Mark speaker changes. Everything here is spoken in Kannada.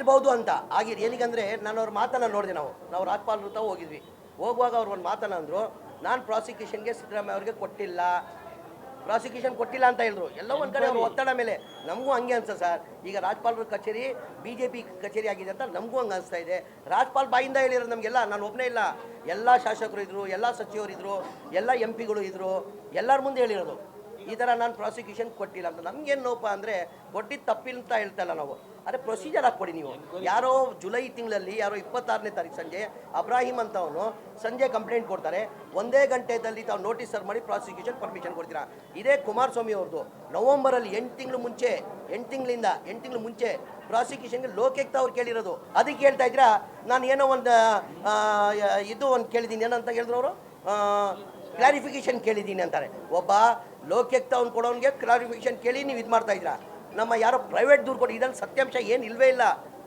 Speaker 1: ಆಗಿರ್ಬೋದು ಅಂತ ಏನಿಗಂದರೆ ನಾನು ಅವ್ರ ಮಾತನ್ನು ನೋಡಿದೆ. ನಾವು ರಾಜ್ಪಾಲ್ ವೃತ್ತ ಹೋಗಿದ್ವಿ. ಹೋಗುವಾಗ ಅವ್ರು ಒಂದು ಮಾತನ್ನು ಅಂದರು, ನಾನು ಪ್ರಾಸಿಕ್ಯೂಷನ್ಗೆ ಸಿದ್ದರಾಮಯ್ಯ ಅವ್ರಿಗೆ ಪ್ರಾಸಿಕ್ಯೂಷನ್ ಕೊಟ್ಟಿಲ್ಲ ಅಂತ ಹೇಳಿದ್ರು. ಎಲ್ಲೋ ಒಂದು ಕಡೆ ಅವ್ರ ಒತ್ತಡ ಮೇಲೆ ನಮಗೂ ಹಂಗೆ ಅನ್ಸ ಸರ್. ಈಗ ರಾಜ್ಪಾಲ್ರ ಕಚೇರಿ BJP ಕಚೇರಿ ಆಗಿದೆ ಅಂತ ನಮಗೂ ಹಂಗೆ ಅನಿಸ್ತಾ ಇದೆ. ರಾಜ್ಪಾಲ್ ಬಾಯಿಂದ ಹೇಳಿರೋದು ನಮಗೆಲ್ಲ, ನಾನು ಒಬ್ಬನೇ ಇಲ್ಲ, ಎಲ್ಲ ಶಾಸಕರು ಇದ್ದರು, ಎಲ್ಲ ಸಚಿವರಿದ್ದರು, ಎಲ್ಲ MP ಗಳು ಇದ್ದರು, ಎಲ್ಲರ ಮುಂದೆ ಹೇಳಿರೋದು ಈ ಥರ ನಾನು ಪ್ರಾಸಿಕ್ಯೂಷನ್ ಕೊಟ್ಟಿಲ್ಲ ಅಂತ. ನಮಗೇನು ನೋಪ ಅಂದರೆ ಕೊಟ್ಟಿದ್ದು ತಪ್ಪಿಲ್ಲ ಅಂತ ಹೇಳ್ತಾ ಇಲ್ಲ ನಾವು, ಅದೇ ಪ್ರೊಸೀಜರ್ ಹಾಕ್ಕೊಡಿ ನೀವು. ಯಾರೋ ಜುಲೈ ತಿಂಗಳಲ್ಲಿ ಯಾರೋ 26ನೇ ತಾರೀಕು ಸಂಜೆ ಅಬ್ರಾಹಿಂ ಅಂತವನು ಸಂಜೆ ಕಂಪ್ಲೇಂಟ್ ಕೊಡ್ತಾರೆ, ಒಂದೇ ಗಂಟೆಯಲ್ಲಿ ತಾವು ನೋಟಿಸ್ ಸರ್ವ್ ಮಾಡಿ ಪ್ರಾಸಿಕ್ಯೂಷನ್ ಪರ್ಮಿಷನ್ ಕೊಡ್ತೀರಾ. ಇದೇ ಕುಮಾರಸ್ವಾಮಿ ಅವ್ರದ್ದು ನವಂಬರಲ್ಲಿ 8 ತಿಂಗಳು ಮುಂಚೆ ಪ್ರಾಸಿಕ್ಯೂಷನ್ಗೆ ಲೋಕಾಯುಕ್ತ ಅವ್ರು ಕೇಳಿರೋದು. ಅದಕ್ಕೆ ಹೇಳ್ತಾ ಇದ್ದೀರಾ ನಾನು ಏನೋ ಒಂದು ಕೇಳಿದ್ದೀನಿ, ಏನಂತ ಹೇಳಿದ್ರು ಅವರು, ಕ್ಲಾರಿಫಿಕೇಷನ್ ಕೇಳಿದ್ದೀನಿ ಅಂತಾರೆ. ಒಬ್ಬ ಲೋಕಾಯುಕ್ತ ಅವ್ನು ಕೊಡೋನಿಗೆ ಕ್ಲಾರಿಫಿಕೇಷನ್ ಕೇಳಿ ನೀವು ಇದು ಮಾಡ್ತಾ ಇದ್ದೀರಾ. ನಮ್ಮ ಯಾರೋ ಪ್ರೈವೇಟ್ ದೂರು ಕೊಟ್ಟು ಇದ್ರಲ್ಲಿ ಸತ್ಯಾಂಶ ಏನು ಇಲ್ಲವೇ ಇಲ್ಲ.